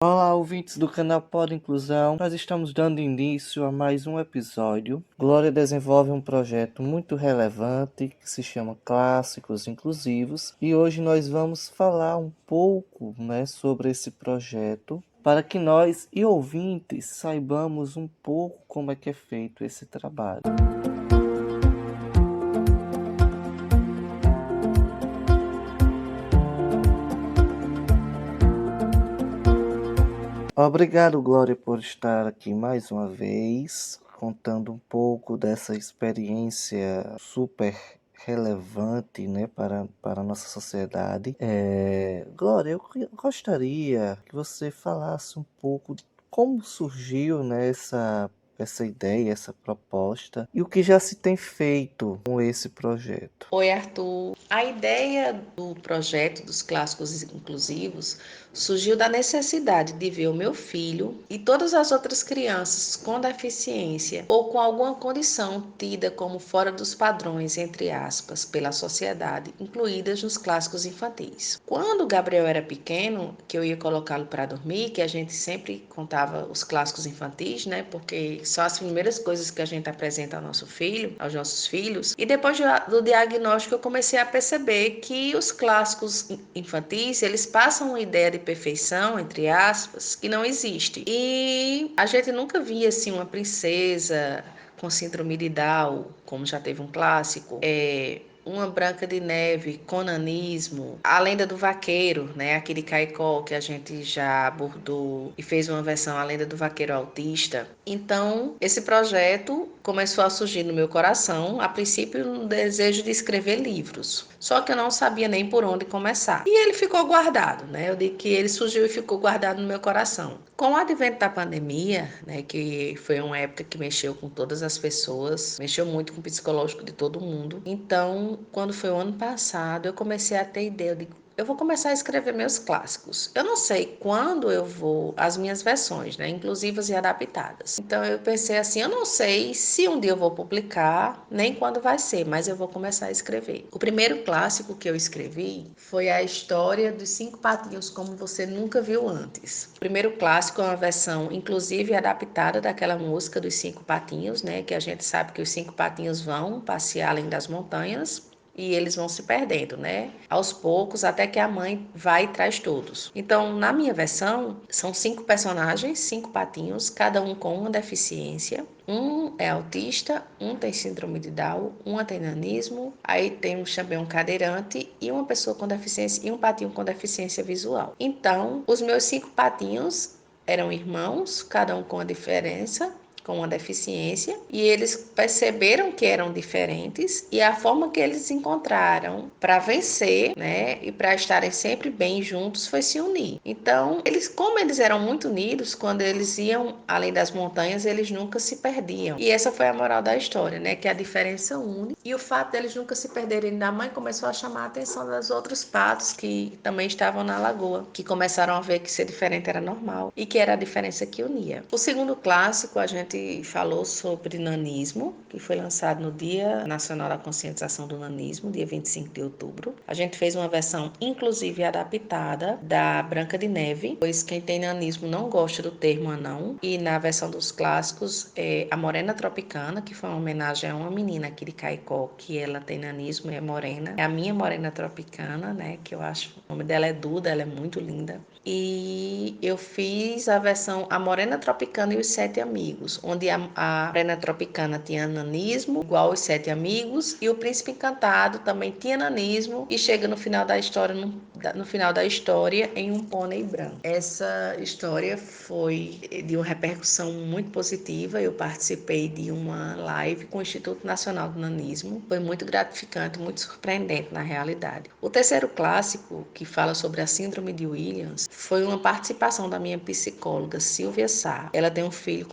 Olá, ouvintes do canal Pod Inclusão. Nós estamos dando início a mais um episódio. Glória desenvolve um projeto muito relevante que se chama Clássicos Inclusivos e hoje nós vamos falar um pouco, sobre esse projeto para que nós e ouvintes saibamos um pouco como é que é feito esse trabalho. Obrigado, Glória, por estar aqui mais uma vez, contando um pouco dessa experiência super relevante, para a nossa sociedade. Glória, eu gostaria que você falasse um pouco de como surgiu, essa ideia, essa proposta e o que já se tem feito com esse projeto. Oi, Arthur. A ideia do projeto dos clássicos inclusivos surgiu da necessidade de ver o meu filho e todas as outras crianças com deficiência ou com alguma condição tida como fora dos padrões, entre aspas, pela sociedade, incluídas nos clássicos infantis. Quando o Gabriel era pequeno, que eu ia colocá-lo para dormir, que a gente sempre contava os clássicos infantis, né? Porque são as primeiras coisas que a gente apresenta ao nosso filho, aos nossos filhos. E depois do diagnóstico, eu comecei a perceber que os clássicos infantis, eles passam uma ideia de perfeição, entre aspas, que não existe. E a gente nunca via assim uma princesa com síndrome de Down, como já teve um clássico, uma Branca de Neve com nanismo, a Lenda do Vaqueiro, né, aquele Caicó que a gente já abordou e fez uma versão A Lenda do Vaqueiro Autista. Então, esse projeto começou a surgir no meu coração, a princípio um desejo de escrever livros, só que eu não sabia nem por onde começar. E ele ficou guardado, né? Eu digo que ele surgiu e ficou guardado no meu coração. Com o advento da pandemia, né, que foi uma época que mexeu com todas as pessoas, mexeu muito com o psicológico de todo mundo. Então, quando foi o ano passado, eu comecei a ter ideia de eu vou começar a escrever meus clássicos. Eu não sei quando eu vou, as minhas versões, né, inclusivas e adaptadas. Então eu pensei assim, eu não sei se um dia eu vou publicar, nem quando vai ser, mas eu vou começar a escrever. O primeiro clássico que eu escrevi foi a história dos 5 patinhos como você nunca viu antes. O primeiro clássico é uma versão inclusive adaptada daquela música dos 5 patinhos, né, que a gente sabe que os 5 patinhos vão passear além das montanhas e eles vão se perdendo, né? Aos poucos, até que a mãe vai e traz todos. Então, na minha versão, são 5 personagens, 5 patinhos, cada um com uma deficiência. Um é autista, um tem síndrome de Down, um tem nanismo, aí tem também um cadeirante e uma pessoa com deficiência e um patinho com deficiência visual. Então, os meus 5 patinhos eram irmãos, cada um com uma diferença, com uma deficiência, e eles perceberam que eram diferentes e a forma que eles encontraram para vencer, né, e para estarem sempre bem juntos foi se unir. Então, como eles eram muito unidos, quando eles iam além das montanhas, eles nunca se perdiam. E essa foi a moral da história, né, que a diferença une. E o fato deles nunca se perderem da mãe começou a chamar a atenção dos outros patos que também estavam na lagoa, que começaram a ver que ser diferente era normal e que era a diferença que unia. O segundo clássico, a gente falou sobre nanismo, que foi lançado no Dia Nacional da Conscientização do Nanismo, dia 25 de outubro. A gente fez uma versão inclusive adaptada da Branca de Neve, pois quem tem nanismo não gosta do termo anão. E na versão dos clássicos, a Morena Tropicana, que foi uma homenagem a uma menina aqui de Caicó, que ela tem nanismo e é morena. É a minha Morena Tropicana, né, que eu acho, o nome dela é Duda, ela é muito linda. E eu fiz a versão A Morena Tropicana e os 7 Amigos, onde a Morena Tropicana tinha nanismo, igual os 7 Amigos, e o Príncipe Encantado também tinha nanismo, e chega no final da história, no final da história, em um pônei branco. Essa história foi de uma repercussão muito positiva. Eu participei de uma live com o Instituto Nacional do Nanismo. Foi muito gratificante, muito surpreendente na realidade. O terceiro clássico, que fala sobre a síndrome de Williams, foi uma participação da minha psicóloga Silvia Sá. Ela tem um filho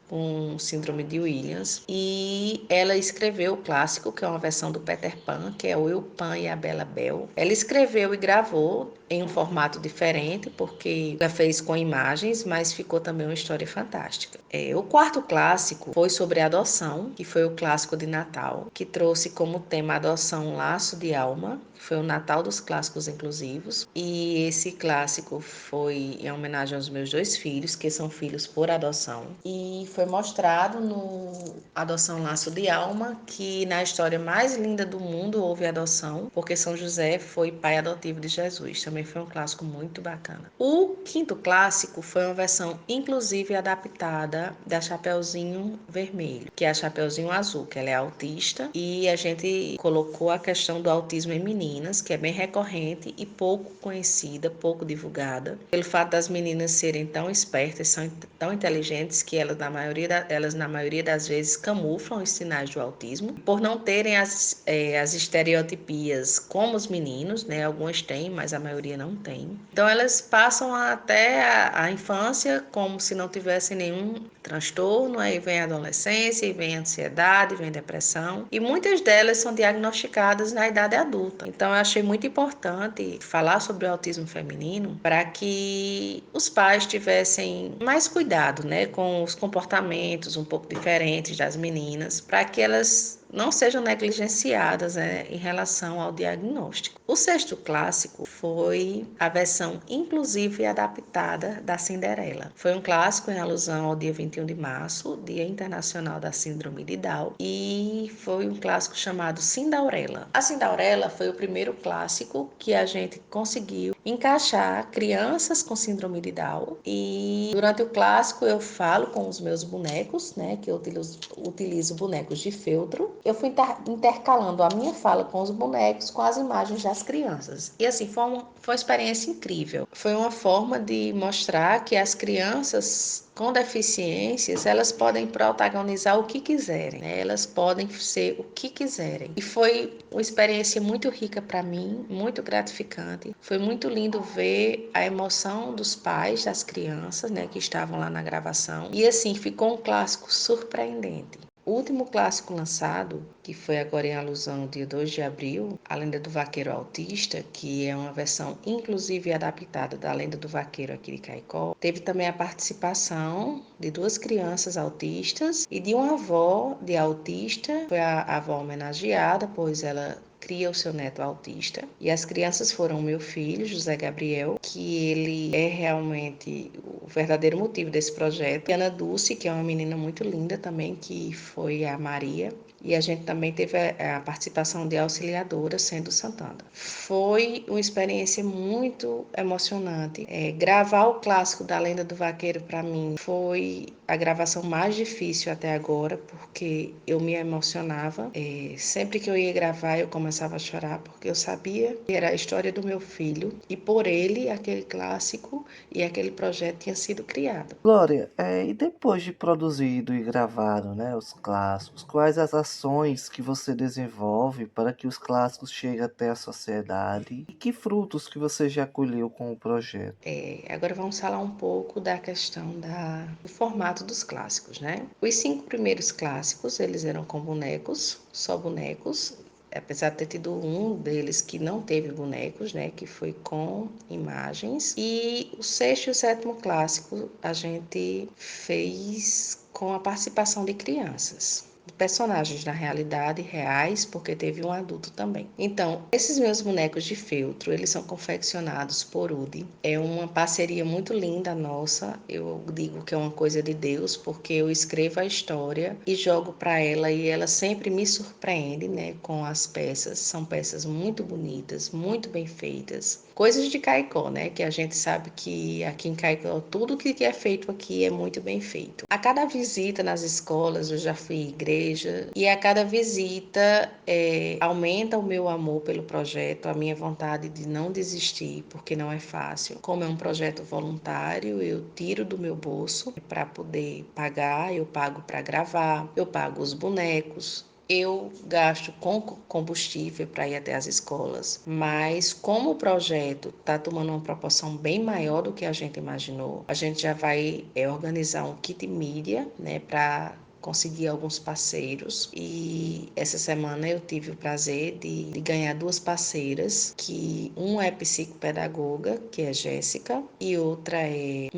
com síndrome de Williams e ela escreveu o clássico, que é uma versão do Peter Pan, que é o Eu Pan e a Bela Bel. Ela escreveu e gravou em um formato diferente, porque já fez com imagens, mas ficou também uma história fantástica. O quarto clássico foi sobre adoção, que foi o clássico de Natal, que trouxe como tema adoção, laço de alma. Foi o Natal dos clássicos inclusivos. E esse clássico foi em homenagem aos meus 2 filhos, que são filhos por adoção. E foi mostrado no Adoção Laço de Alma que na história mais linda do mundo houve adoção, porque São José foi pai adotivo de Jesus. Também foi um clássico muito bacana. O quinto clássico foi uma versão inclusiva e adaptada da Chapeuzinho Vermelho, que é a Chapeuzinho Azul, que ela é autista, e a gente colocou a questão do autismo em meninas, que é bem recorrente e pouco conhecida, pouco divulgada, pelo fato das meninas serem tão espertas, são tão inteligentes que elas na maioria das vezes camuflam os sinais do autismo, por não terem as estereotipias como os meninos, né? Algumas têm, mas a maioria não tem. Então elas passam até a infância como se não tivessem nenhum transtorno, aí vem a adolescência, e vem a ansiedade, vem a depressão, e muitas delas são diagnosticadas na idade adulta. Então eu achei muito importante falar sobre o autismo feminino para que os pais tivessem mais cuidado, né, com os comportamentos um pouco diferentes das meninas, para que elas não sejam negligenciadas, né, em relação ao diagnóstico. O sexto clássico foi a versão inclusiva e adaptada da Cinderela. Foi um clássico em alusão ao dia 21 de março, Dia Internacional da Síndrome de Down, e foi um clássico chamado Cinderela. A Cinderela foi o primeiro clássico que a gente conseguiu encaixar crianças com síndrome de Down, e durante o clássico eu falo com os meus bonecos, né, que eu utilizo bonecos de feltro. Eu fui intercalando a minha fala com os bonecos com as imagens das crianças. E assim, foi uma experiência incrível. Foi uma forma de mostrar que as crianças com deficiências, elas podem protagonizar o que quiserem, né? Elas podem ser o que quiserem. E foi uma experiência muito rica para mim, muito gratificante. Foi muito lindo ver a emoção dos pais das crianças, né, que estavam lá na gravação. E assim, ficou um clássico surpreendente. O último clássico lançado, que foi agora em alusão ao dia 2 de abril, A Lenda do Vaqueiro Autista, que é uma versão inclusive adaptada da Lenda do Vaqueiro aqui de Caicó, teve também a participação de 2 crianças autistas e de uma avó de autista. Foi a avó homenageada, pois ela cria o seu neto autista. E as crianças foram o meu filho, José Gabriel, que ele é realmente o verdadeiro motivo desse projeto. E Ana Dulce, que é uma menina muito linda também, que foi a Maria. E a gente também teve a participação de auxiliadora, sendo Santana. Foi uma experiência muito emocionante. Gravar o clássico da Lenda do Vaqueiro, para mim, foi a gravação mais difícil até agora, porque eu me emocionava. Sempre que eu ia gravar, eu começava a chorar, porque eu sabia que era a história do meu filho, e por ele, aquele clássico e aquele projeto tinha sido criado. Glória, e depois de produzido e gravado, né, os clássicos, quais as ações que você desenvolve para que os clássicos cheguem até a sociedade? E que frutos que você já colheu com o projeto? Agora vamos falar um pouco da questão do formato dos clássicos, né? Os 5 primeiros clássicos, eles eram com bonecos, só bonecos, apesar de ter tido um deles que não teve bonecos, né, que foi com imagens. E o sexto e o sétimo clássico a gente fez com a participação de crianças. Personagens na realidade reais, porque teve um adulto também. Então, esses meus bonecos de feltro, eles são confeccionados por Udi. É uma parceria muito linda nossa. Eu digo que é uma coisa de Deus, porque eu escrevo a história e jogo para ela e ela sempre me surpreende, né, com as peças. São peças muito bonitas, muito bem feitas. Coisas de Caicó, né, que a gente sabe que aqui em Caicó tudo que é feito aqui é muito bem feito. A cada visita nas escolas, eu já fui à igreja, e a cada visita aumenta o meu amor pelo projeto, a minha vontade de não desistir, porque não é fácil. Como é um projeto voluntário, eu tiro do meu bolso para poder pagar, eu pago para gravar, eu pago os bonecos, eu gasto com combustível para ir até as escolas, mas como o projeto está tomando uma proporção bem maior do que a gente imaginou, a gente já vai organizar um kit mídia, né, para conseguir alguns parceiros e essa semana eu tive o prazer de ganhar duas parceiras, que uma é psicopedagoga, que é Jéssica, e outra é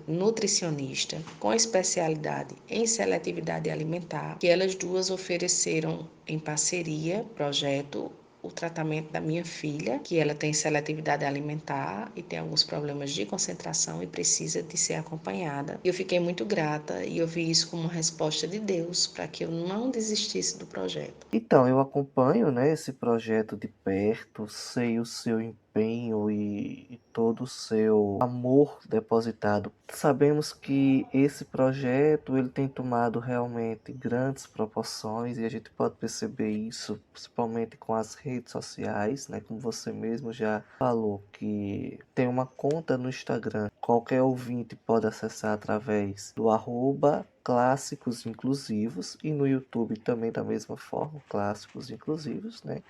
nutricionista com especialidade em seletividade alimentar, que elas duas ofereceram em parceria projeto o tratamento da minha filha, que ela tem seletividade alimentar e tem alguns problemas de concentração e precisa de ser acompanhada. Eu fiquei muito grata e eu vi isso como uma resposta de Deus para que eu não desistisse do projeto. Então, eu acompanho, né, esse projeto de perto, sei o seu empenho e todo o seu amor depositado. Sabemos que esse projeto ele tem tomado realmente grandes proporções e a gente pode perceber isso principalmente com as redes sociais, né, como você mesmo já falou que tem uma conta no Instagram. Qualquer ouvinte pode acessar através do arroba Clássicos Inclusivos e no YouTube também da mesma forma, Clássicos Inclusivos, né?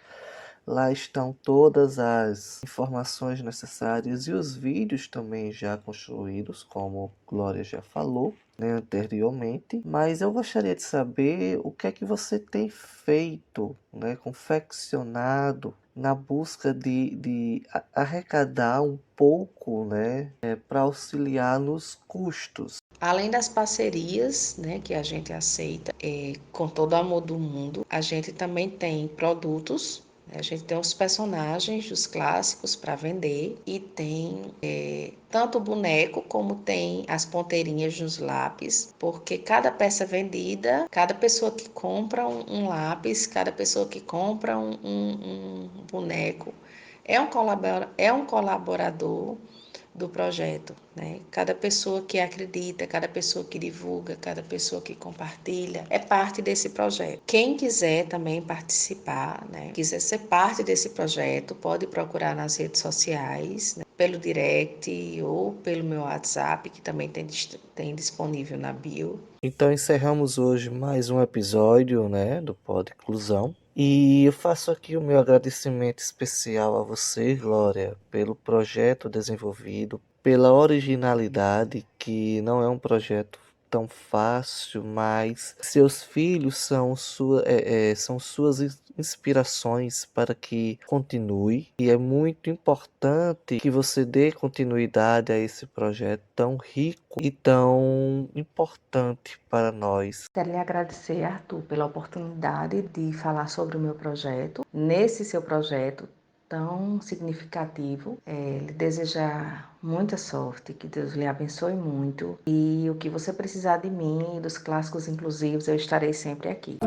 Lá estão todas as informações necessárias e os vídeos também já construídos, como Glória já falou, né, anteriormente. Mas eu gostaria de saber o que é que você tem feito, né, confeccionado na busca de arrecadar um pouco, né, para auxiliar nos custos. Além das parcerias, né, que a gente aceita com todo o amor do mundo, a gente também tem produtos, né, a gente tem os personagens dos clássicos para vender e tem tanto o boneco como tem as ponteirinhas nos lápis, porque cada peça vendida, cada pessoa que compra um lápis, cada pessoa que compra um boneco é um colaborador do projeto, né? Cada pessoa que acredita, cada pessoa que divulga, cada pessoa que compartilha é parte desse projeto. Quem quiser também participar, né? Quiser ser parte desse projeto, pode procurar nas redes sociais, né? Pelo direct ou pelo meu WhatsApp, que também tem disponível na bio. Então encerramos hoje mais um episódio, né, do Pod Inclusão. E eu faço aqui o meu agradecimento especial a você, Glória, pelo projeto desenvolvido, pela originalidade, que não é um projeto tão fácil, mas seus filhos são suas inspirações para que continue. E é muito importante que você dê continuidade a esse projeto tão rico e tão importante para nós. Quero lhe agradecer, Arthur, pela oportunidade de falar sobre o meu projeto. Nesse seu projeto tão significativo, lhe desejar muita sorte, que Deus lhe abençoe muito. E o que você precisar de mim, dos clássicos inclusivos, eu estarei sempre aqui.